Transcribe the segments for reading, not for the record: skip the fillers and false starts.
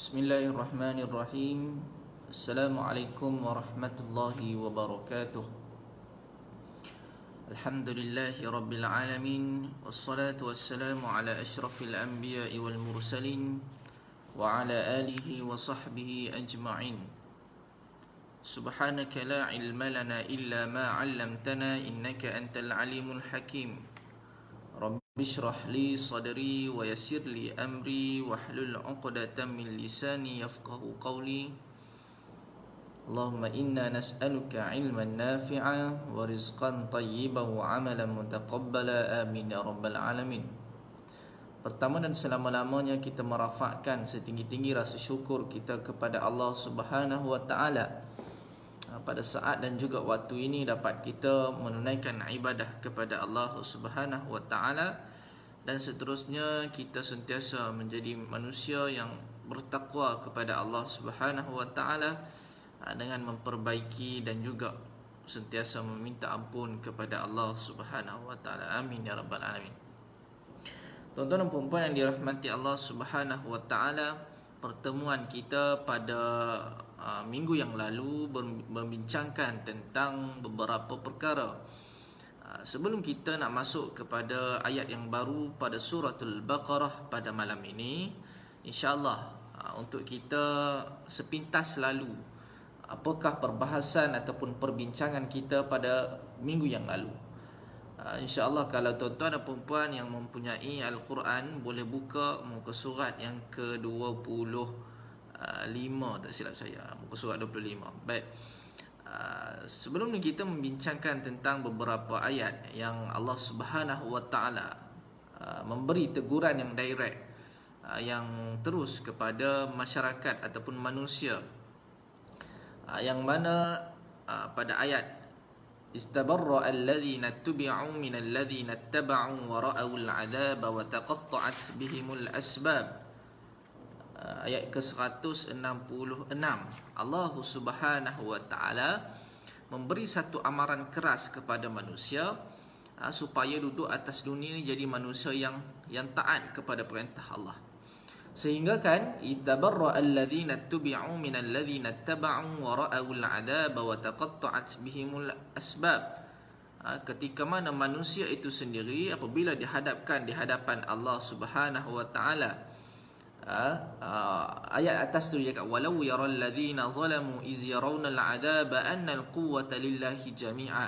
Bismillahirrahmanirrahim. Assalamualaikum warahmatullahi wabarakatuh. Alhamdulillahi rabbil alamin. Wassalatu wassalamu ala ashrafil anbiya'i wal mursalin wa ala alihi wa sahbihi ajma'in. Subhanaka la ilma lana illa ma 'allamtana innaka antal alimul hakim. Rabbi shrah li sadri wa yassir li amri wahlul 'uqdatam min lisani yafqahu qawli. Allahumma inna nas'aluka 'ilman nafi'a wa rizqan tayyiban wa 'amalan mutaqabbala amin ya rabbal alamin. Pertama dan selama-lamanya kita merafakkan setinggi-tinggi rasa syukur kita kepada Allah Subhanahu wa taala pada saat dan juga waktu ini dapat kita menunaikan ibadah kepada Allah Subhanahu wa taala, dan seterusnya kita sentiasa menjadi manusia yang bertakwa kepada Allah Subhanahu wa taala dengan memperbaiki dan juga sentiasa meminta ampun kepada Allah Subhanahu wa taala. Amin ya rabbal alamin. Tuan-tuan dan puan-puan yang dirahmati Allah Subhanahu wa taala, pertemuan kita pada minggu yang lalu membincangkan tentang beberapa perkara. Sebelum kita nak masuk kepada ayat yang baru pada suratul Baqarah pada malam ini, insya-Allah untuk kita sepintas lalu apakah perbahasan ataupun perbincangan kita pada minggu yang lalu. InsyaAllah kalau tuan-tuan dan puan-puan yang mempunyai Al-Quran boleh buka muka surat yang ke-25, tak silap saya, muka surat 25. Baik, sebelum ni kita membincangkan tentang beberapa ayat yang Allah Subhanahu wa taala memberi teguran yang direct, yang terus kepada masyarakat ataupun manusia, yang mana pada ayat istabarra alladhina tubi'u minal ladhina ittaba'u wa ra'awul 'adaba wa taqatta'at bihimul asbab. Ayat ke-166, Allah Subhanahu wa taala memberi satu amaran keras kepada manusia supaya duduk atas dunia ini jadi manusia yang taat kepada perintah Allah. Sehingga kan ittabarra alladhina tubi'u minal ladhina ittaba'u wa ra'awul 'adaba wa taqatta'at bihimul asbab. Ketika mana manusia itu sendiri apabila dihadapkan di hadapan Allah Subhanahu wa taala, ayat atas tu dia kata walau yaral ladzina zalamu iz yarawna al'adaba anna al-quwwata lillahi jami'a.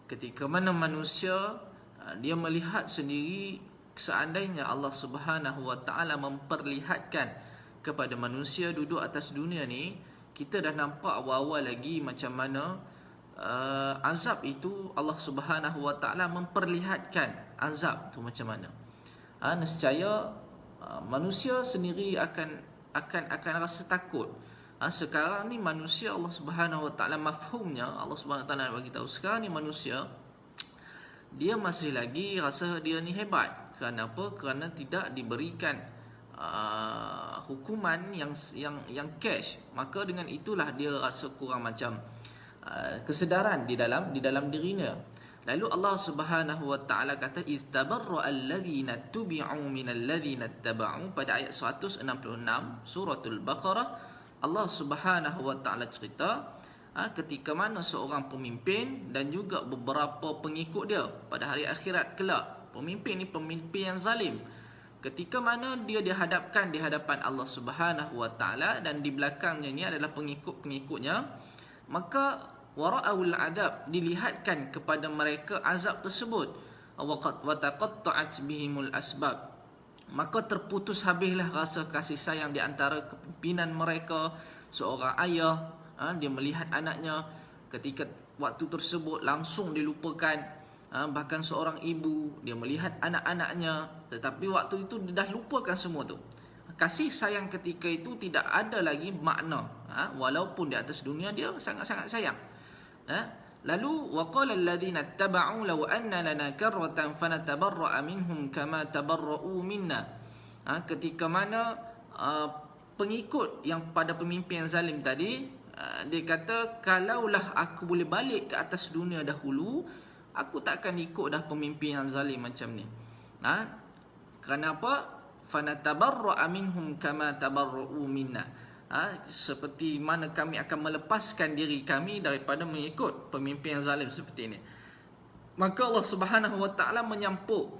Ketika mana manusia dia melihat sendiri, seandainya Allah Subhanahu wa taala memperlihatkan kepada manusia duduk atas dunia ni, kita dah nampak awal-awal lagi macam mana azab itu Allah Subhanahu wa taala memperlihatkan azab tu macam mana. Nescaya manusia sendiri akan rasa takut. Sekarang ni manusia, Allah Subhanahu wa taala mafhumnya, Allah Subhanahu wa taala bagi tahu sekarang ni manusia dia masih lagi rasa dia ni hebat. Kerana apa? Kerana tidak diberikan hukuman yang cash. Maka dengan itulah dia rasa kurang macam kesedaran di dalam dirinya. Lalu Allah Subhanahu wa taala kata istabarra alladhina tubi'u minal ladhina ittaba'u pada ayat 166 suratul Baqarah. Allah Subhanahu wa taala cerita ketika mana seorang pemimpin dan juga beberapa pengikut dia pada hari akhirat kelak. Pemimpin ni pemimpin yang zalim. Ketika mana dia dihadapkan di hadapan Allah Subhanahu wa taala dan di belakangnya ni adalah pengikut-pengikutnya, maka wara'ul adab, dilihatkan kepada mereka azab tersebut, wa taqatta'at bihimul asbab, maka terputus habislah rasa kasih sayang di antara kepimpinan mereka. Seorang ayah dia melihat anaknya ketika waktu tersebut langsung dilupakan. Bahkan seorang ibu dia melihat anak-anaknya, tetapi waktu itu dia dah lupakan semua tu. Kasih sayang ketika itu tidak ada lagi makna, walaupun di atas dunia dia sangat-sangat sayang. Lalu waqala alladhina ittaba'u law anna lana karratan fanatabarra'a minhum kama tabarra'u minna. Ketika mana pengikut yang pada pemimpin yang zalim tadi, dia kata kalaulah aku boleh balik ke atas dunia dahulu, aku tak akan ikut dah pemimpin yang zalim macam ni. Kerana apa? fanatabarra'a minhum kama tabarra'u minna. Seperti mana kami akan melepaskan diri kami daripada mengikut pemimpin yang zalim seperti ini. Maka Allah Subhanahu wa taala menyampuk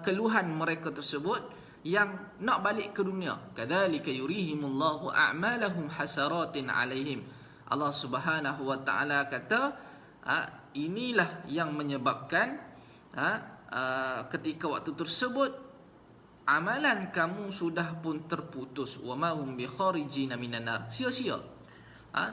keluhan mereka tersebut yang nak balik ke dunia. Kadzalika yurihimullahu a'malahum hasaratin 'alaihim. Allah Subhanahu wa taala kata, inilah yang menyebabkan ketika waktu tersebut amalan kamu sudah pun terputus. Wa ma hum bi kharijina minan nar. Sia-sia.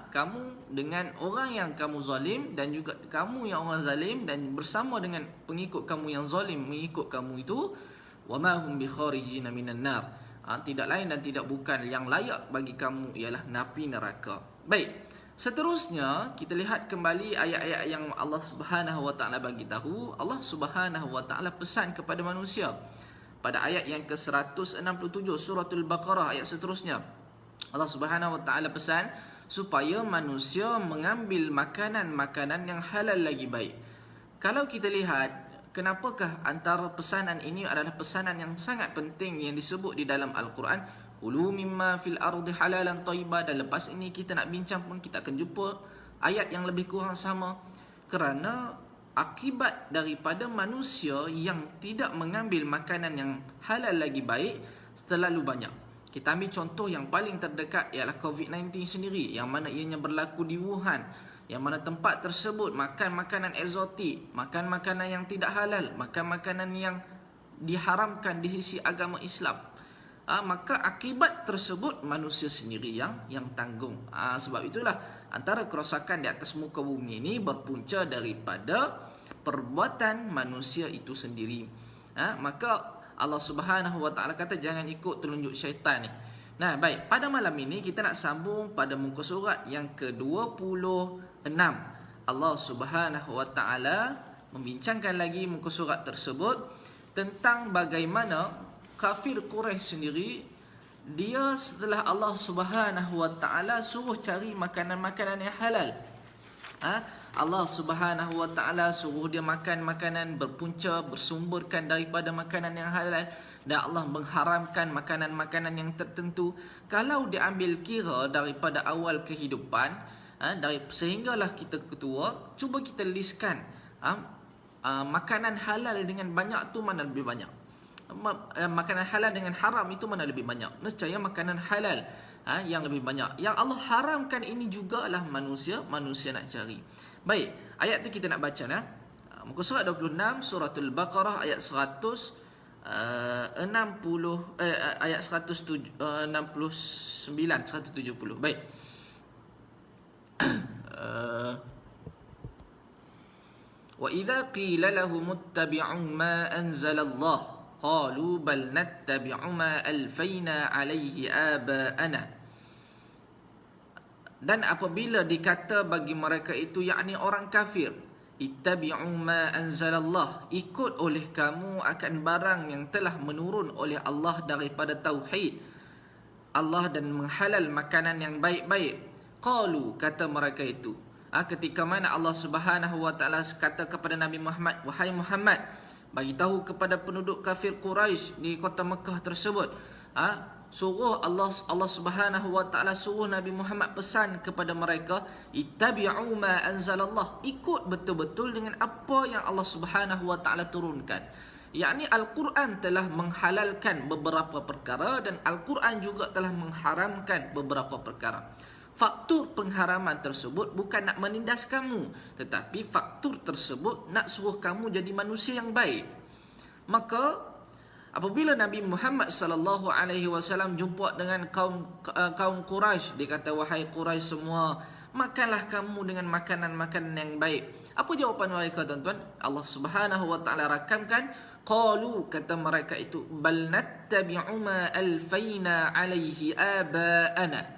Kamu dengan orang yang kamu zalim dan juga kamu yang orang zalim dan bersama dengan pengikut kamu yang zalim mengikut kamu itu, wa ma hum bi kharijina minan nar. Tidak lain dan tidak bukan yang layak bagi kamu ialah api neraka. Baik. Seterusnya kita lihat kembali ayat-ayat yang Allah Subhanahu wa taala bagi tahu. Allah Subhanahu wa taala pesan kepada manusia pada ayat yang ke-167 suratul Baqarah, ayat seterusnya. Allah Subhanahu wa taala pesan supaya manusia mengambil makanan-makanan yang halal lagi baik. Kalau kita lihat, kenapakah antara pesanan ini adalah pesanan yang sangat penting yang disebut di dalam Al-Quran, Kulu mimma fil ardi halalan thayyibah, dan lepas ini kita nak bincang pun kita akan jumpa ayat yang lebih kurang sama. Kerana akibat daripada manusia yang tidak mengambil makanan yang halal lagi baik terlalu banyak. Kita ambil contoh yang paling terdekat ialah COVID-19 sendiri, yang mana ianya berlaku di Wuhan, yang mana tempat tersebut makan makanan eksotik, makan makanan yang tidak halal, makan makanan yang diharamkan di sisi agama Islam. Maka akibat tersebut manusia sendiri yang tanggung. Sebab itulah antara kerosakan di atas muka bumi ini berpunca daripada perbuatan manusia itu sendiri. Maka Allah Subhanahu wa taala kata jangan ikut telunjuk syaitan ni. Nah, baik, pada malam ini kita nak sambung pada muka surat yang ke-26. Allah Subhanahu wa taala membincangkan lagi muka surat tersebut tentang bagaimana kafir Quraisy sendiri, dia setelah Allah Subhanahu wa taala suruh cari makanan-makanan yang halal, Allah Subhanahu wa taala suruh dia makan makanan berpunca bersumberkan daripada makanan yang halal, dan Allah mengharamkan makanan-makanan yang tertentu. Kalau diambil kira daripada awal kehidupan, sehinggalah kita ketua, cuba kita listkan makanan halal dengan banyak tu mana lebih banyak, makanan halal dengan haram itu mana lebih banyak. Nescaya makanan halal yang lebih banyak. Yang Allah haramkan ini jugalah manusia nak cari. Baik, ayat tu kita nak baca muka surat 26 suratul Baqarah ayat 169 170. Baik. Wa idza qila lahum ittabi'u ma anzalallah qalu bal nattabi'u ma alfayna alaihi aba'ana. Dan apabila dikata bagi mereka itu, yakni orang kafir, ittabi'u ma anzalallah, ikut oleh kamu akan barang yang telah menurun oleh Allah daripada tauhid Allah dan menghalal makanan yang baik-baik. Qalu, kata mereka itu, ketika mana Allah Subhanahu wa taala kata kepada Nabi Muhammad, wahai Muhammad, bagi tahu kepada penduduk kafir Quraisy di kota Mekah tersebut, suruh Allah Subhanahu wa taala suruh Nabi Muhammad pesan kepada mereka, ittabi'u ma anzalallah, ikut betul-betul dengan apa yang Allah Subhanahu wa taala turunkan. Yakni Al-Quran telah menghalalkan beberapa perkara dan Al-Quran juga telah mengharamkan beberapa perkara. Faktor pengharaman tersebut bukan nak menindas kamu, tetapi faktor tersebut nak suruh kamu jadi manusia yang baik. Maka apabila Nabi Muhammad sallallahu alaihi wasallam jumpa dengan kaum Quraisy, dia kata, wahai Quraisy semua, makanlah kamu dengan makanan-makanan yang baik. Apa jawapan mereka, tuan-tuan? Allah Subhanahu wa taala rakamkan, qalu, kata mereka itu, bal nattabi'u ma alfayna alaihi aba'ana,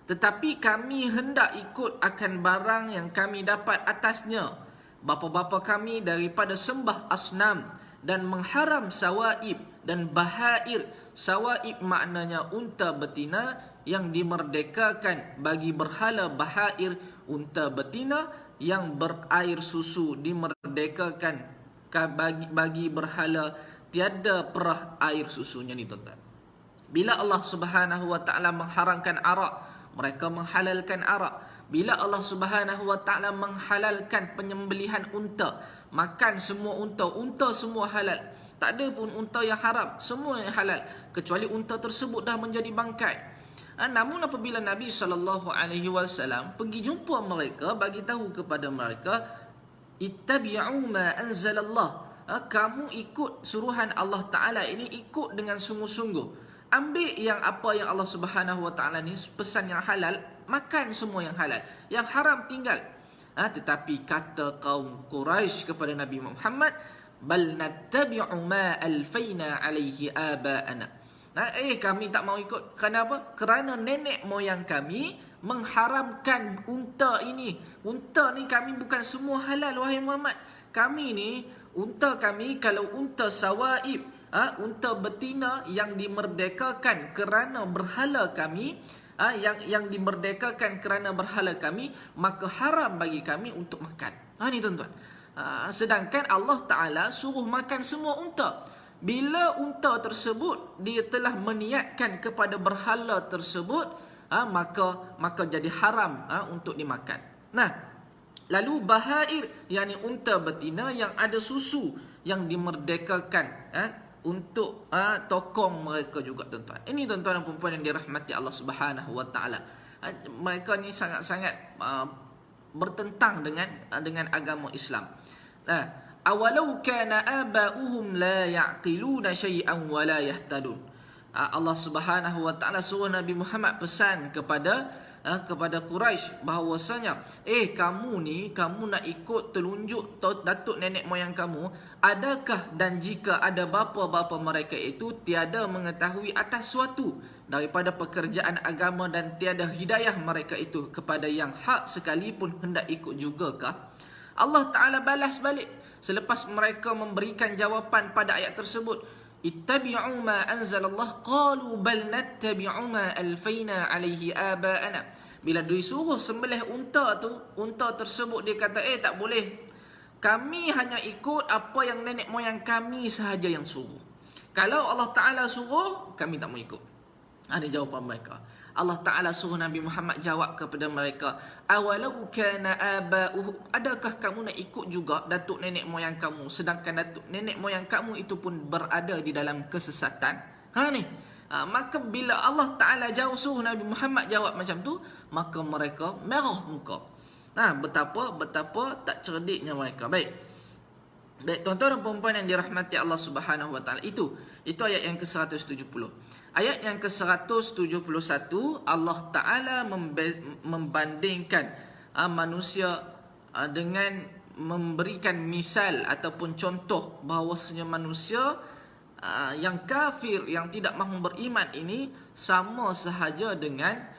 tetapi kami hendak ikut akan barang yang kami dapat atasnya bapa-bapa kami daripada sembah asnam dan mengharam sawaib dan bahair. Sawaib maknanya unta betina yang dimerdekakan bagi berhala, bahair unta betina yang berair susu dimerdekakan bagi berhala tiada perah air susunya ni tuan-tuan. Bila Allah Subhanahu wa taala mengharamkan arak, mereka menghalalkan arak. Bila Allah Subhanahu wa taala menghalalkan penyembelihan unta, makan semua unta, unta semua halal. Tak ada pun unta yang haram, semua yang halal kecuali unta tersebut dah menjadi bangkai. Namun apabila Nabi SAW pergi jumpa mereka, bagi tahu kepada mereka, ittabi'u ma anzalallah, kamu ikut suruhan Allah Ta'ala ini, ikut dengan sungguh-sungguh. Ambil yang apa yang Allah Subhanahu Wa Ta'ala ni pesan yang halal, makan semua yang halal, yang haram tinggal. Tetapi kata kaum Quraisy kepada Nabi Muhammad, bal nattabi'u ma alfaina alaihi aba'ana. Kami tak mau ikut. Kenapa? Kerana nenek moyang kami mengharamkan unta ini. Unta ni kami bukan semua halal, wahai Muhammad. Kami ni, unta kami kalau unta sawaib, unta betina yang dimerdekakan kerana berhala kami, yang dimerdekakan kerana berhala kami, maka haram bagi kami untuk makan. Ni tuan-tuan. Sedangkan Allah Ta'ala suruh makan semua unta. Bila unta tersebut dia telah meniatkan kepada berhala tersebut, maka jadi haram untuk dimakan. Lalu bahair, yakni unta betina yang ada susu, yang dimerdekakan untuk tokong mereka juga tuan-tuan. Ini tuan-tuan dan puan-puan yang dirahmati Allah Subhanahu Wa Taala. Mereka ni sangat-sangat bertentang dengan agama Islam. Awalau kana aba'uhum la ya'qiluna syai'an wa la yahtadun. Allah Subhanahu Wa Taala suruh Nabi Muhammad pesan kepada Quraisy bahawasanya, kamu nak ikut telunjuk datuk nenek moyang kamu, adakah dan jika ada bapa-bapa mereka itu tiada mengetahui atas suatu daripada pekerjaan agama dan tiada hidayah mereka itu kepada yang hak sekalipun hendak ikut jugakah? Allah Ta'ala balas balik selepas mereka memberikan jawapan pada ayat tersebut, ittabi'u ma anzalallah qalu bal nattabi'u ma alfaina alaihi aba'ana. Bila disuruh sembelih unta tersebut dia kata, tak boleh, kami hanya ikut apa yang nenek moyang kami sahaja yang suruh. Kalau Allah Ta'ala suruh, kami tak mau ikut. Ini jawapan mereka. Allah Ta'ala suruh Nabi Muhammad jawab kepada mereka, awalau kana aba'uhum, adakah kamu nak ikut juga datuk nenek moyang kamu, sedangkan datuk nenek moyang kamu itu pun berada di dalam kesesatan? Maka bila Allah Ta'ala suruh Nabi Muhammad jawab macam tu, maka mereka merah muka. Betapa tak cerdiknya mereka. Baik, tuan-tuan dan puan-puan yang dirahmati Allah Subhanahu Wa Ta'ala, itu ayat yang ke-170. Ayat yang ke-171, Allah Ta'ala membandingkan manusia dengan memberikan misal ataupun contoh bahawasanya manusia yang kafir, yang tidak mahu beriman ini sama sahaja dengan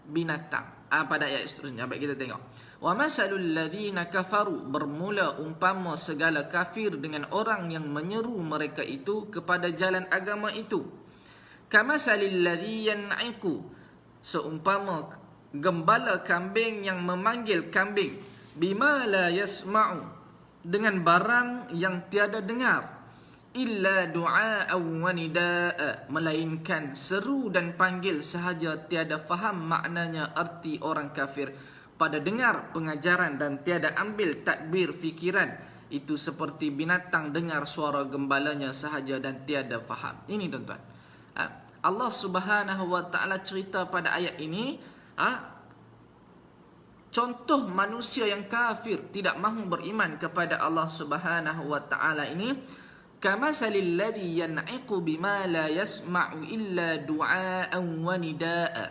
binatang. Pada ayat seterusnya, baik kita tengok. Wa masalul ladzina kafaru, bermula umpama segala kafir dengan orang yang menyeru mereka itu kepada jalan agama itu. Kamasalil ladzi yan'iqu, seumpama gembala kambing yang memanggil kambing, bima la yasma'u, dengan barang yang tiada dengar, illa du'a'an wa nida'a, melainkan seru dan panggil sahaja, tiada faham maknanya arti orang kafir, pada dengar pengajaran dan tiada ambil tadbir fikiran, itu seperti binatang dengar suara gembalanya sahaja dan tiada faham. Ini tuan-tuan, Allah Subhanahu Wa Ta'ala cerita pada ayat ini contoh manusia yang kafir, tidak mahu beriman kepada Allah Subhanahu Wa Ta'ala ini, kamasalil ladzi yan'iqu bima la yasma'u illa du'a'an wa nida'a,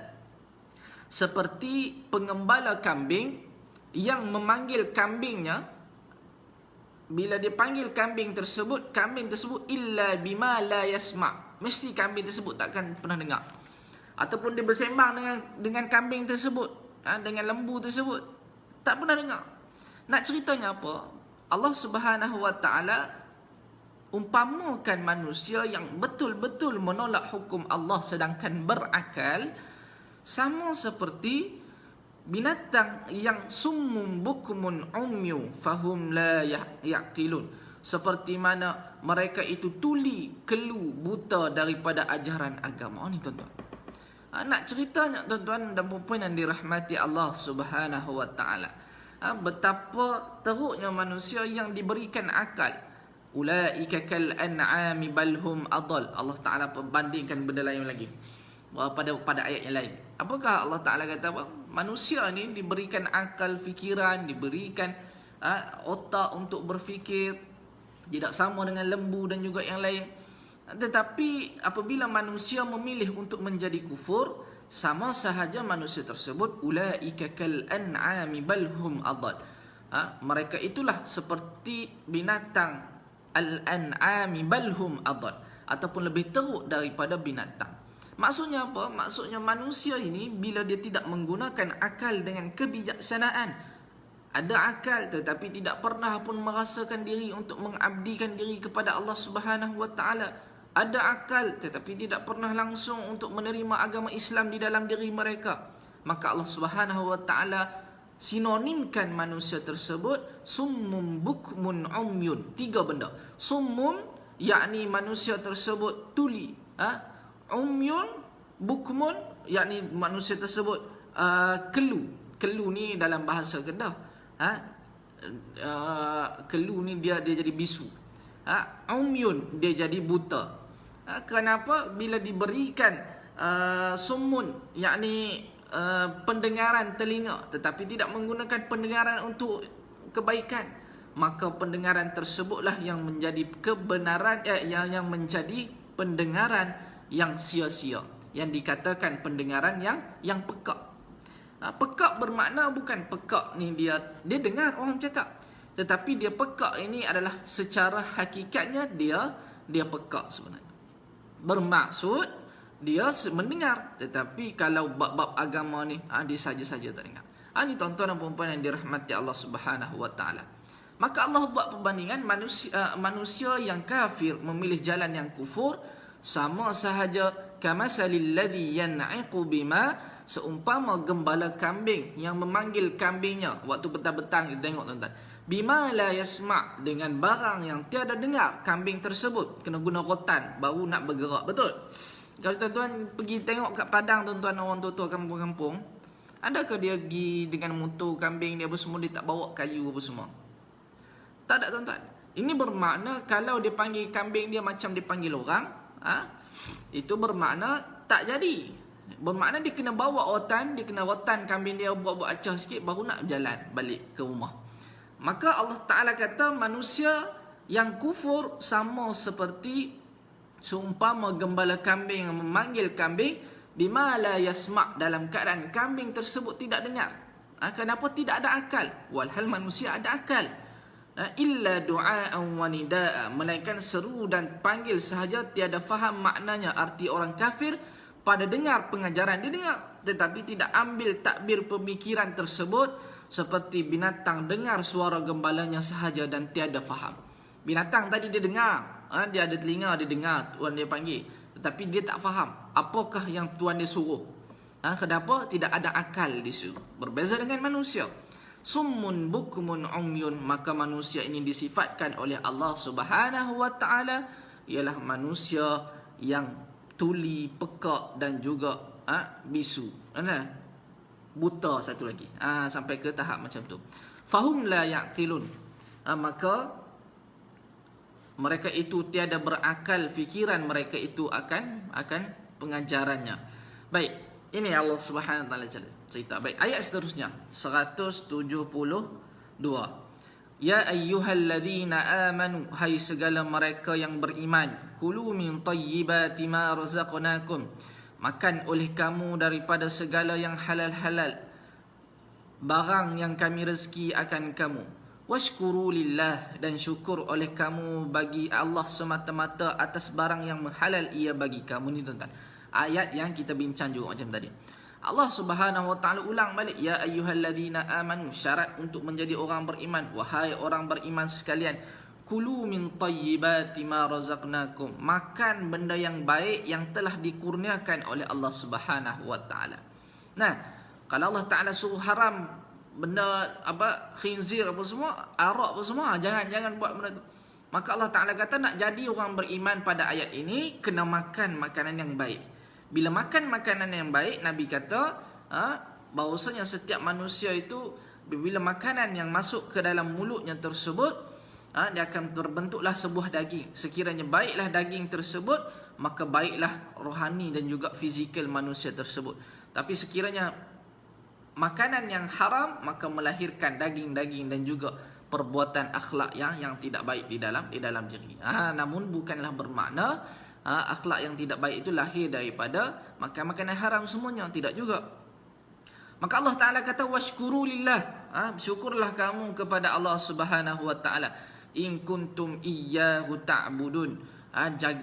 seperti pengembala kambing yang memanggil kambingnya. Bila dia panggil kambing tersebut illa bima la yasma', mesti kambing tersebut takkan pernah dengar. Ataupun dia bersembang dengan kambing tersebut, dengan lembu tersebut, tak pernah dengar. Nak ceritanya apa? Allah Subhanahu Wa Ta'ala umpamakan manusia yang betul-betul menolak hukum Allah sedangkan berakal, sama seperti binatang yang summun bukmun umyu fahum la yaqilun, seperti mana mereka itu tuli, kelu, buta daripada ajaran agama. Ni tuan-tuan. Nak ceritanya tuan-tuan dan puan yang dirahmati Allah Subhanahu wa taala. Betapa teruknya manusia yang diberikan akal. Ulaika kal an'ami bal hum adall. Allah Taala bandingkan benda lain lagi. Pada ayat yang lain. Apakah Allah Taala kata apa? Manusia ni diberikan akal fikiran, diberikan otak untuk berfikir, tidak sama dengan lembu dan juga yang lain. Tetapi apabila manusia memilih untuk menjadi kufur, sama sahaja manusia tersebut ulaika kal an'ami bal hum adall. Mereka itulah seperti binatang, al-an'ami bal hum adall, ataupun lebih teruk daripada binatang. Maksudnya apa? Maksudnya manusia ini bila dia tidak menggunakan akal dengan kebijaksanaan, ada akal tetapi tidak pernah pun merasakan diri untuk mengabdikan diri kepada Allah Subhanahu wa taala. Ada akal tetapi tidak pernah langsung untuk menerima agama Islam di dalam diri mereka. Maka Allah Subhanahu wa taala sinonimkan manusia tersebut summun bukmun umyun. 3 benda. Summun yakni manusia tersebut tuli, umyun, bukmun yakni manusia tersebut kelu. Kelu ni dalam bahasa Kedah. Kelu ni dia jadi bisu. Umyun dia jadi buta. Kenapa? Bila diberikan summun yakni pendengaran telinga tetapi tidak menggunakan pendengaran untuk kebaikan, maka pendengaran tersebutlah yang menjadi kebenaran, yang menjadi pendengaran yang sia-sia, yang dikatakan pendengaran yang pekak. Pekak bermakna bukan pekak ni dia dengar orang cakap, tetapi dia pekak ini adalah secara hakikatnya dia pekak sebenarnya. Bermaksud dia mendengar, tetapi kalau bab-bab agama ni dia saja-saja tak dengar. Ini tuan-tuan dan puan-puan yang dirahmati Allah Subhanahu wa taala. Maka Allah buat perbandingan manusia yang kafir memilih jalan yang kufur sama sahaja kamasalil ladzi yan'iqu bima, seumpama gembala kambing yang memanggil kambingnya waktu petang-petang dia tengok tuan-tuan. Bima la yasma', dengan barang yang tiada dengar kambing tersebut. Kena guna rotan baru nak bergerak, betul? Kalau tuan-tuan pergi tengok kat padang tuan-tuan, orang tua-tua kampung-kampung, adakah dia pergi dengan motor kambing dia apa semua, dia tak bawa kayu apa semua? Tak ada tuan-tuan. Ini bermakna kalau dia panggil kambing dia macam dia panggil orang, itu bermakna tak jadi. Bermakna dia kena bawa rotan, dia kena rotan kambing dia buat-buat acah sikit baru nak jalan balik ke rumah. Maka Allah Ta'ala kata manusia yang kufur sama seperti seumpama gembala kambing yang memanggil kambing bima la yasma', dalam keadaan kambing tersebut tidak dengar. Kenapa? Tidak ada akal. Walhal manusia ada akal. Illa du'a'an wa nida'a, melainkan seru dan panggil sahaja, tiada faham maknanya. Arti orang kafir pada dengar pengajaran dia dengar, tetapi tidak ambil takbir pemikiran tersebut, seperti binatang dengar suara gembalanya sahaja dan tiada faham. Binatang tadi dia dengar, dia ada telinga, dia dengar tuan dia panggil, tetapi dia tak faham apakah yang tuan dia suruh. Kenapa? Tidak ada akal di situ. Berbeza dengan manusia. Summun bukmun umyun, maka manusia ini disifatkan oleh Allah Subhanahu wa taala ialah manusia yang tuli, pekak dan juga bisu. Buta satu lagi. Sampai ke tahap macam tu. Fahum la ya'qilun. Maka mereka itu tiada berakal, fikiran mereka itu akan pengajarannya. Baik, ini Allah Subhanahu wa taala cerita. Baik, ayat seterusnya 172. Ya ayyuhalladzina amanu, hai segala mereka yang beriman, kulu min tayyibati ma razaqnakum, makan oleh kamu daripada segala yang halal-halal, barang yang kami rezeki akan kamu. Washkuru lillah, dan syukur oleh kamu bagi Allah semata-mata atas barang yang halal ia bagi kamu. Ni tuan-tuan, ayat yang kita bincang juga macam tadi. Allah Subhanahu wa taala ulang balik, ya ayyuhalladzina amanu, syarat untuk menjadi orang beriman, wahai orang beriman sekalian, kulu min tayyibati ma razaqnakum, makan benda yang baik yang telah dikurniakan oleh Allah Subhanahu wa taala. Nah, kalau Allah Taala suruh haram benda khinzir apa semua, arak apa semua, jangan buat benda tu. Maka Allah Ta'ala kata nak jadi orang beriman pada ayat ini, kena makan makanan yang baik. Bila makan makanan yang baik, Nabi kata bahawasanya setiap manusia itu bila makanan yang masuk ke dalam mulutnya tersebut, dia akan terbentuklah sebuah daging. Sekiranya baiklah daging tersebut, maka baiklah rohani dan juga fizikal manusia tersebut. Tapi sekiranya makanan yang haram, maka melahirkan daging-daging dan juga perbuatan akhlak yang tidak baik di dalam diri. Namun bukanlah bermakna akhlak yang tidak baik itu lahir daripada makan makanan haram semuanya, tidak juga. Maka Allah Ta'ala kata washkuru lillah, bersyukurlah kamu kepada Allah Subhanahu wa Ta'ala, in kuntum iyyahu ta'budun.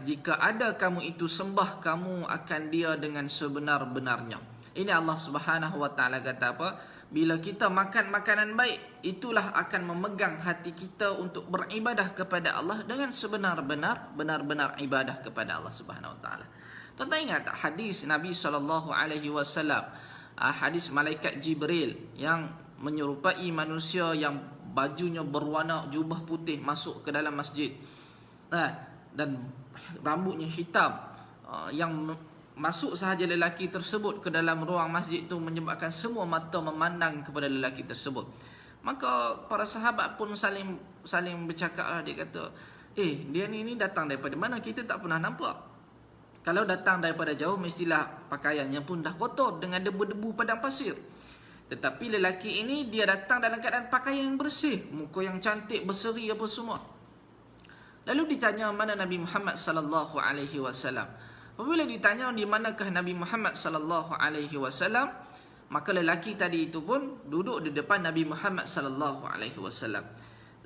Jika ada kamu itu sembah kamu akan dia dengan sebenar-benarnya. Ini Allah Subhanahu wa Ta'ala kata apa? Bila kita makan makanan baik, itulah akan memegang hati kita untuk beribadah kepada Allah dengan benar-benar ibadah kepada Allah Subhanahu wa Ta'ala. Tuan-tuan ingat tak hadis Nabi SAW, hadis malaikat Jibril yang menyerupai manusia yang bajunya berwarna jubah putih masuk ke dalam masjid, dan rambutnya hitam, yang masuk sahaja lelaki tersebut ke dalam ruang masjid itu menyebabkan semua mata memandang kepada lelaki tersebut. Maka para sahabat pun saling bercakap, dia kata, dia ni datang daripada mana, kita tak pernah nampak. Kalau datang daripada jauh, mestilah pakaiannya pun dah kotor dengan debu-debu padang pasir. Tetapi lelaki ini dia datang dalam keadaan pakaian yang bersih, muka yang cantik, berseri apa semua. Lalu ditanya mana Nabi Muhammad sallallahu alaihi wasallam. Apabila ditanya di manakah Nabi Muhammad sallallahu alaihi wasallam, maka lelaki tadi itu pun duduk di depan Nabi Muhammad sallallahu alaihi wasallam.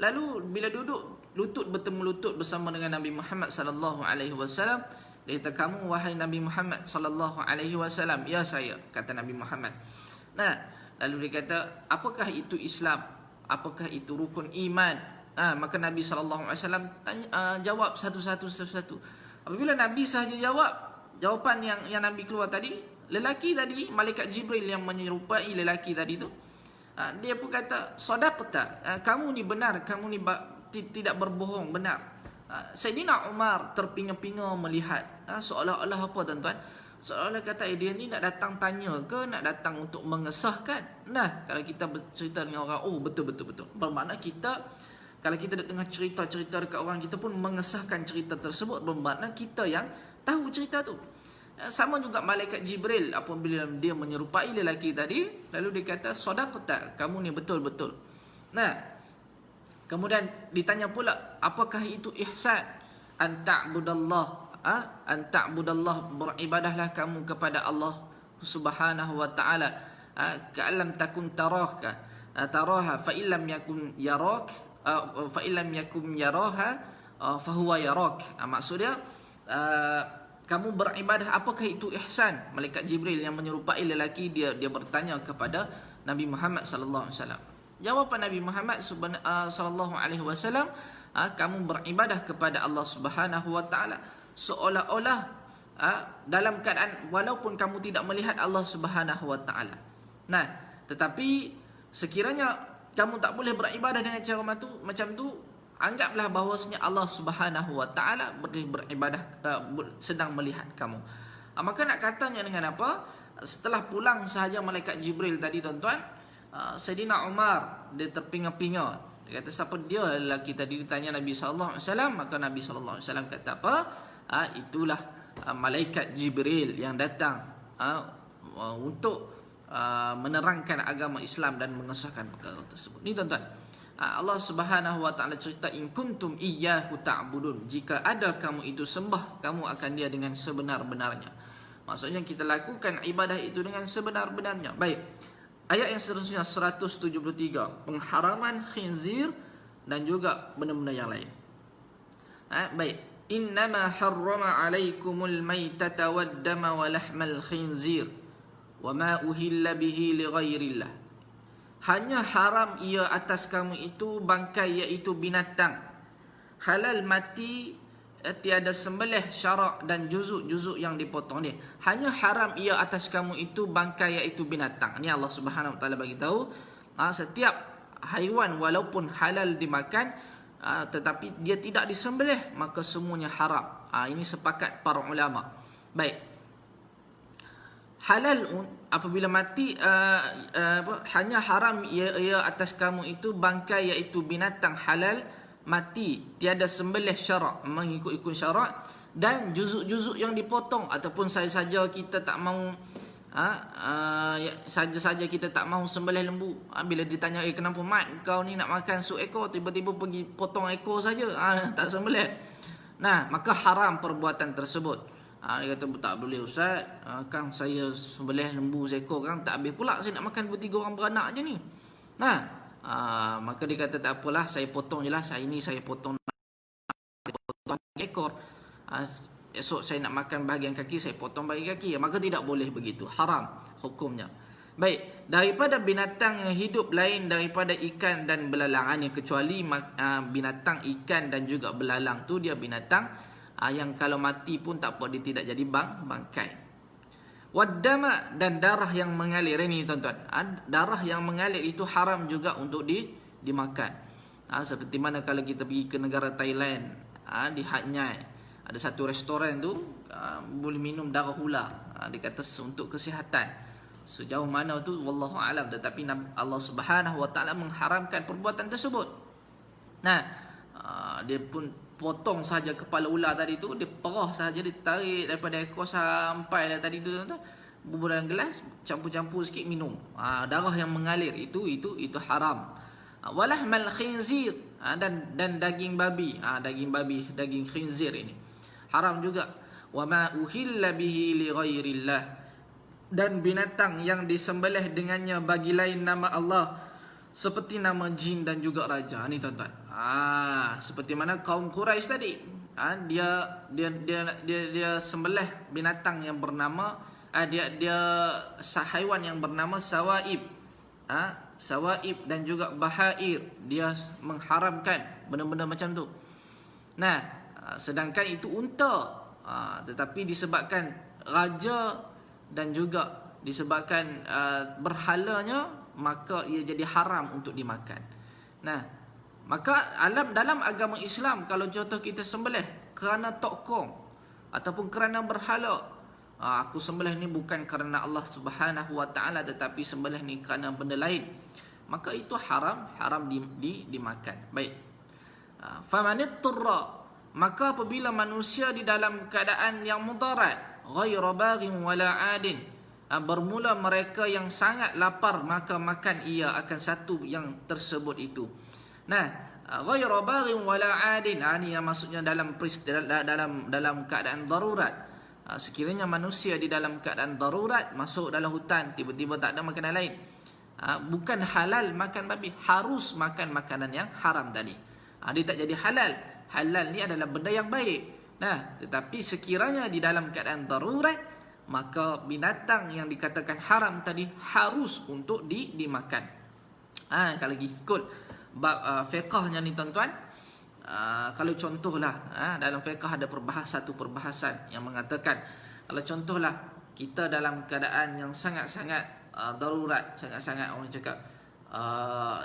Lalu bila duduk lutut bertemu lutut bersama dengan Nabi Muhammad sallallahu alaihi wasallam, dia kata, kamu wahai Nabi Muhammad sallallahu alaihi wasallam. Ya, saya, kata Nabi Muhammad. Lalu dia kata, apakah itu Islam? Apakah itu rukun iman? Maka Nabi SAW jawab satu-satu. Apabila Nabi sahaja jawab, jawapan yang Nabi keluar tadi, lelaki tadi, malaikat Jibril yang menyerupai lelaki tadi tu, dia pun kata, sadaqta, kamu ni benar, kamu ni tidak berbohong, benar. Sayyidina Umar terpinga-pinga melihat, seolah-olah apa tuan-tuan? Seolah-olah kata dia ni nak datang tanya ke, nak datang untuk mengesahkan. Kalau kita bercerita dengan orang, betul. Bermakna kita, kalau kita tengah cerita-cerita dekat orang, kita pun mengesahkan cerita tersebut, bermakna kita yang tahu cerita tu. Sama juga malaikat Jibril, apabila dia menyerupai lelaki tadi, lalu dia kata, sadaqta, kamu ni betul-betul. Kemudian ditanya pula, apakah itu ihsan? An ta'budallah, beribadahlah kamu kepada Allah Subhanahu wa Ta'ala, ka'allam takun taraha fa illam yakun yarak, fa illam yakum yaraha fa huwa yarak. Maksudnya kamu beribadah, apakah itu ihsan? Malaikat Jibril yang menyerupai lelaki, dia bertanya kepada Nabi Muhammad sallallahu alaihi wasallam. Jawapan Nabi Muhammad sallallahu alaihi wasallam, kamu beribadah kepada Allah Subhanahu wa Ta'ala seolah-olah dalam keadaan walaupun kamu tidak melihat Allah Subhanahu wa Ta'ala. Tetapi sekiranya kamu tak boleh beribadah dengan cara macam tu, anggaplah bahawasanya Allah Subhanahu wa Ta'ala beribadah, sedang melihat kamu. Maka nak katanya dengan apa? Setelah pulang sahaja malaikat Jibril tadi tuan-tuan, Sayyidina Umar dia terpinga-pinga. Dia kata, siapa dia lelaki tadi? Ditanya Nabi SAW. Maka Nabi SAW kata apa? Itulah malaikat Jibril yang datang untuk menerangkan agama Islam dan mengesahkan perkara tersebut. Ni tuan-tuan, Allah Subhanahu wa Ta'ala cerita, in kuntum iyyahu ta'budun, jika ada kamu itu sembah kamu akan dia dengan sebenar-benarnya. Maksudnya kita lakukan ibadah itu dengan sebenar-benarnya. Baik, ayat yang seterusnya 173, pengharaman khinzir dan juga benda-benda yang lain. Baik, innama harrama alaikumul maitata waddama wa lahmal khinzir wa ma uhilla bihi li ghairillah. Hanya haram ia atas kamu itu bangkai, iaitu binatang halal mati, tiada sembelih syarak dan juzuk-juzuk yang dipotong dia. Hanya haram ia atas kamu itu bangkai, iaitu binatang. Ni Allah Subhanahu wa Ta'ala bagi tahu, setiap haiwan walaupun halal dimakan, tetapi dia tidak disembelih, maka semuanya haram. Ini sepakat para ulama. Baik. Halal apabila mati hanya haram ia atas kamu itu bangkai, iaitu binatang halal mati tiada sembelih syarak, mengikut syarak, dan juzuk-juzuk yang dipotong ataupun saja kita tak mau saja kita tak mahu sembelih lembu. Bila ditanya, kenapa mat kau ni nak makan sup ekor, tiba-tiba pergi potong ekor saja, tak sembelih. Nah, maka haram perbuatan tersebut. Dia kata, tak boleh ustaz, kang saya sembelih lembu seekor, kang tak habis pula, saya nak makan 2-3 orang beranak je ni. Nah, maka dia kata, tak apalah, saya potong je lah, saya potong ekor, esok saya nak makan bahagian kaki, saya potong bahagian kaki. Maka tidak boleh begitu, haram hukumnya. Baik, daripada binatang yang hidup lain daripada ikan dan belalang, kecuali binatang ikan dan juga belalang tu dia binatang yang kalau mati pun tak apa, dia tidak jadi bangkai. Waddama, dan darah yang mengalir. Ini tuan-tuan, darah yang mengalir itu haram juga untuk dimakan. Seperti mana kalau kita pergi ke negara Thailand, di Hat Nhai, ada satu restoran tu boleh minum darah ular. Dia kata untuk kesihatan. Sejauh mana tu wallahu alam, tetapi Allah Subhanahu wa taala mengharamkan perbuatan tersebut. Nah, dia pun potong saja kepala ular tadi tu, dia perah saja, dia tarik daripada ekor sampai dah tadi tu tuan-tuan, bubur dalam gelas, campur-campur sikit minum. Darah yang mengalir itu haram. Walahmal khinzir, dan daging babi, daging khinzir ini haram juga. Wa ma uhilla bihi li ghairillah, dan binatang yang disembelih dengannya bagi lain nama Allah, seperti nama jin dan juga raja. Ni tuan-tuan, seperti mana kaum Quraisy tadi, dia sembelih binatang yang bernama haiwan yang bernama sawaib, sawaib dan juga bahair. Dia mengharamkan benda-benda macam tu. Nah, sedangkan itu unta, tetapi disebabkan raja dan juga disebabkan berhalanya, maka ia jadi haram untuk dimakan. Nah, maka dalam agama Islam, kalau contoh kita sembelih kerana tokong ataupun kerana berhala, aku sembelih ni bukan kerana Allah Subhanahu wa taala, tetapi sembelih ni kerana benda lain, maka itu haram dimakan. Baik. Famanitturra, maka apabila manusia di dalam keadaan yang mudarat, ghairu baghin wala adin, bermula mereka yang sangat lapar, maka makan ia akan satu yang tersebut itu. Nah, ghairu baghin wala adin, ini yang maksudnya dalam keadaan darurat. Sekiranya manusia di dalam keadaan darurat, masuk dalam hutan, tiba-tiba tak ada makanan lain, bukan halal makan babi, harus makan makanan yang haram tadi. Dia tak jadi halal. Halal ni adalah benda yang baik. Nah, tetapi sekiranya di dalam keadaan darurat, maka binatang yang dikatakan haram tadi harus untuk dimakan. Kalau ikut fiqahnya ni tuan-tuan, kalau contohlah, dalam fiqah ada satu perbahasan yang mengatakan, kalau contohlah kita dalam keadaan yang sangat-sangat darurat, sangat-sangat orang cakap,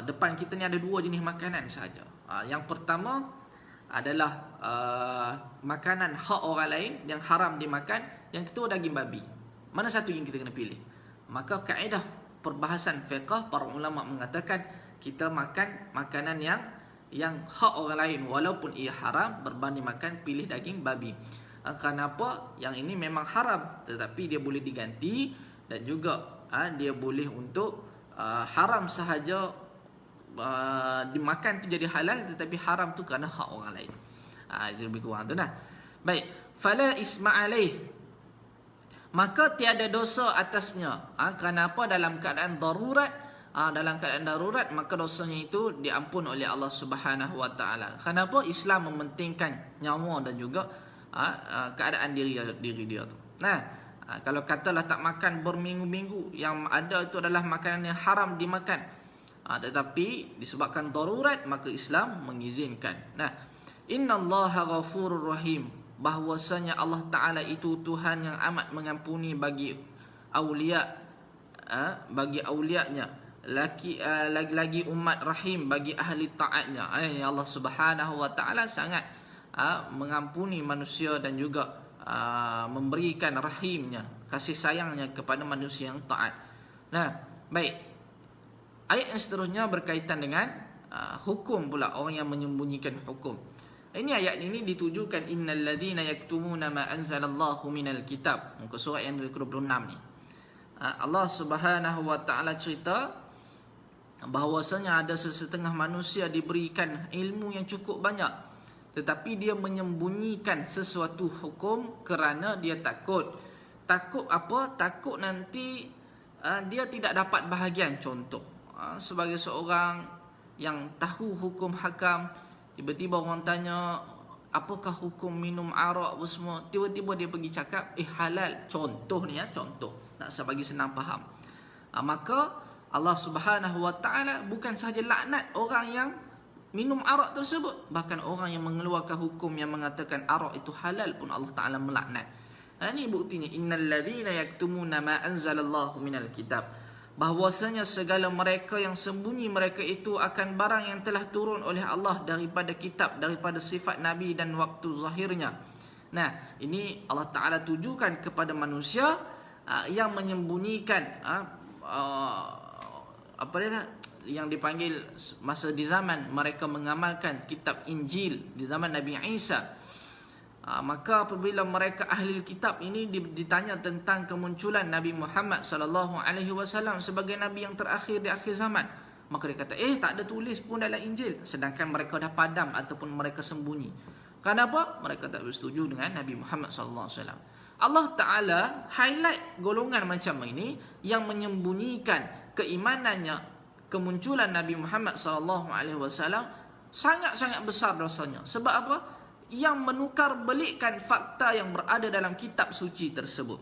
depan kita ni ada 2 jenis makanan sahaja. Yang pertama adalah makanan hak orang lain yang haram dimakan, yang kedua daging babi. Mana satu yang kita kena pilih? Maka kaedah perbahasan fiqh, para ulama mengatakan kita makan makanan yang hak orang lain walaupun ia haram, berbanding makan pilih daging babi. Kenapa? Yang ini memang haram, tetapi dia boleh diganti, dan juga dia boleh untuk haram sahaja, dimakan tu jadi halal, tetapi haram tu kerana hak orang lain. Itu lebih kurang tu. Nah, baik. Fala isma alaih, maka tiada dosa atasnya. Kenapa? Dalam keadaan darurat, maka dosanya itu diampun oleh Allah Subhanahu wa taala. Kenapa? Islam mementingkan nyawa dan juga keadaan diri dia tu. Nah, kalau katalah tak makan berminggu-minggu, yang ada itu adalah makanan yang haram dimakan, tetapi disebabkan darurat, maka Islam mengizinkan. Nah, innallaha ghafurur rahim, bahwasanya Allah Ta'ala itu Tuhan yang amat mengampuni bagi awliya, bagi awliyanya. lagi-lagi umat rahim bagi ahli taatnya. Allah Subhanahu wa taala sangat mengampuni manusia dan juga memberikan rahimnya, kasih sayangnya kepada manusia yang taat. Nah, baik. Ayat yang seterusnya berkaitan dengan hukum pula, orang yang menyembunyikan hukum. Ini ayat ini ditujukan innal ladzina yaktumuna ma anzalallahu minal kitab. Muka surat yang 26 ni. Allah Subhanahu wa taala cerita bahawasanya ada sesetengah manusia diberikan ilmu yang cukup banyak, tetapi dia menyembunyikan sesuatu hukum kerana dia takut. Takut apa? Takut nanti dia tidak dapat bahagian. Contoh, sebagai seorang yang tahu hukum hakam, tiba-tiba orang tanya apakah hukum minum arak apa semua, tiba-tiba dia pergi cakap halal. Contoh ni contoh nak bagi senang faham. Maka Allah Subhanahu wa taala bukan sahaja laknat orang yang minum arak tersebut, bahkan orang yang mengeluarkan hukum yang mengatakan arak itu halal pun Allah taala melaknat. Ini buktinya innal ladzina yaktumuna ma anzalallahu minal kitab, bahwasanya segala mereka yang sembunyi mereka itu akan barang yang telah turun oleh Allah daripada kitab, daripada sifat nabi dan waktu zahirnya. Nah, ini Allah taala tujukan kepada manusia yang menyembunyikan yang dipanggil masa di zaman mereka mengamalkan kitab Injil di zaman Nabi Isa. Maka apabila mereka ahli kitab ini ditanya tentang kemunculan Nabi Muhammad sallallahu alaihi wasallam sebagai nabi yang terakhir di akhir zaman, maka dia kata tak ada tulis pun dalam Injil, sedangkan mereka dah padam ataupun mereka sembunyi. Kenapa? Mereka tak bersetuju dengan Nabi Muhammad sallallahu alaihi wasallam. Allah Ta'ala highlight golongan macam ini yang menyembunyikan keimanannya, kemunculan Nabi Muhammad SAW sangat-sangat besar dosanya. Sebab apa? Yang menukar belikkan fakta yang berada dalam kitab suci tersebut.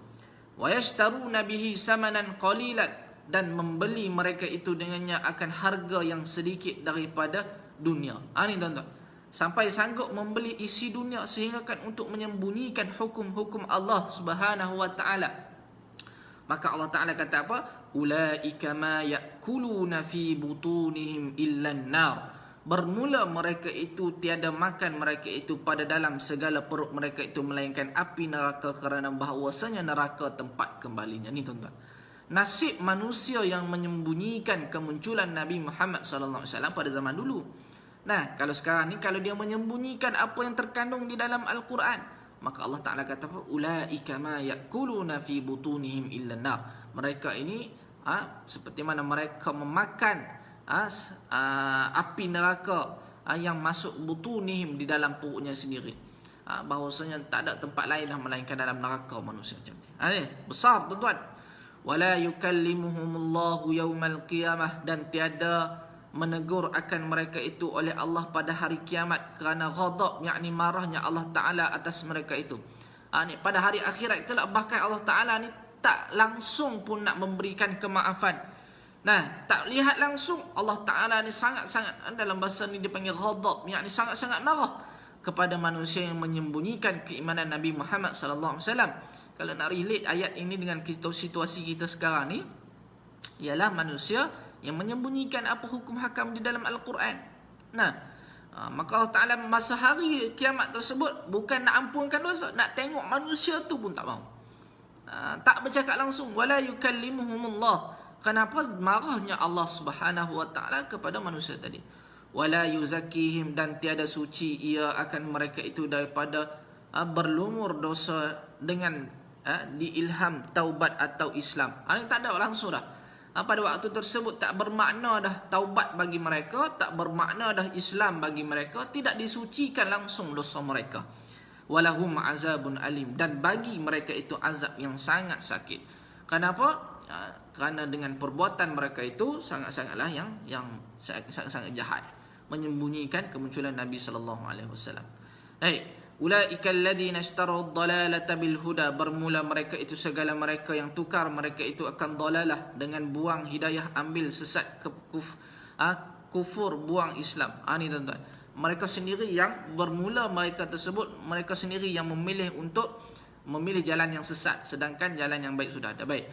Wa yashtaruna bihi samanan qalilan, dan membeli mereka itu dengannya akan harga yang sedikit daripada dunia. Ini tuan-tuan, sampai sanggup membeli isi dunia sehingga kan untuk menyembunyikan hukum-hukum Allah Subhanahu wa taala. Maka Allah Taala kata apa? Ulaika ma yakuluna fi butunihim illa an-nar. Bermula mereka itu tiada makan mereka itu pada dalam segala perut mereka itu melainkan api neraka, kerana bahawasanya neraka tempat kembalinya. Ni tuan-tuan, nasib manusia yang menyembunyikan kemunculan Nabi Muhammad sallallahu alaihi wasallam pada zaman dulu. Nah, kalau sekarang ni, kalau dia menyembunyikan apa yang terkandung di dalam Al-Quran, maka Allah Ta'ala kata apa? Ulaika ma yakuluna fi butunihim illa nar. Mereka ini seperti mana mereka memakan api neraka yang masuk butunihim, di dalam perutnya sendiri. Bahawasanya tak ada tempat lain lah melainkan dalam neraka manusia macam ni. Besar tuan-tuan. Wala yukallimuhumullahu yawmal qiyamah, dan tiada menegur akan mereka itu oleh Allah pada hari kiamat, kerana ghadab, yakni marahnya Allah Ta'ala atas mereka itu. Pada hari akhirat itulah bahkan Allah Ta'ala ni tak langsung pun nak memberikan kemaafan. Nah, tak lihat langsung, Allah Ta'ala ni sangat-sangat, dalam bahasa ni dipanggil ghadab, yakni sangat-sangat marah kepada manusia yang menyembunyikan keimanan Nabi Muhammad sallallahu alaihi wasallam. Kalau nak relate ayat ini dengan situasi kita sekarang ni, ialah manusia yang menyembunyikan apa hukum hakam di dalam Al-Quran. Nah, maka Allah Ta'ala masa hari kiamat tersebut bukan nak ampunkan dosa, nak tengok manusia tu pun tak mahu. Tak bercakap langsung. Wala yukallimuhumullah. Kenapa? Marahnya Allah Subhanahu wa Ta'ala kepada manusia tadi. Wala yuzakkihim, dan tiada suci ia akan mereka itu daripada berlumur dosa dengan diilham taubat atau Islam. Ini tak ada langsung dah. Pada waktu tersebut tak bermakna dah taubat bagi mereka, tak bermakna dah Islam bagi mereka, tidak disucikan langsung dosa mereka. Walahum azabun alim, dan bagi mereka itu azab yang sangat sakit. Kenapa? Kerana dengan perbuatan mereka itu sangat-sangatlah yang sangat-sangat jahat, menyembunyikan kemunculan Nabi sallallahu alaihi wasallam. Ulaika alladhina ishtaraw ad-dalalata bil huda, bermula mereka itu segala mereka yang tukar mereka itu akan dalalah dengan buang hidayah, ambil sesat, kufur, buang Islam. Ini tuan-tuan, mereka sendiri yang bermula, mereka tersebut mereka sendiri yang memilih untuk memilih jalan yang sesat, sedangkan jalan yang baik sudah ada. Baik,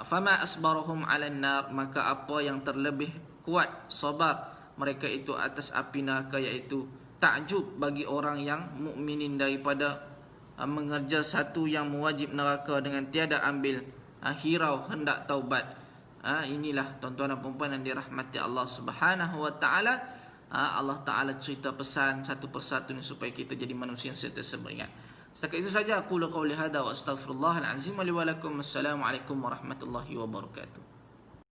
fama asbarahum 'alan nar, maka apa yang terlebih kuat sabar mereka itu atas api neraka, iaitu takjub bagi orang yang mukminin daripada mengerja satu yang mewajib neraka dengan tiada ambil hirau hendak taubat. Inilah tuan-tuan dan puan yang dirahmati Allah Subhanahu wa taala. Allah Taala cerita pesan satu persatu ni supaya kita jadi manusia yang sentiasa beringat. Setakat itu saja aku qauli hadza wa astaghfirullahal azim li wa lakum. Assalamualaikum warahmatullahi wabarakatuh.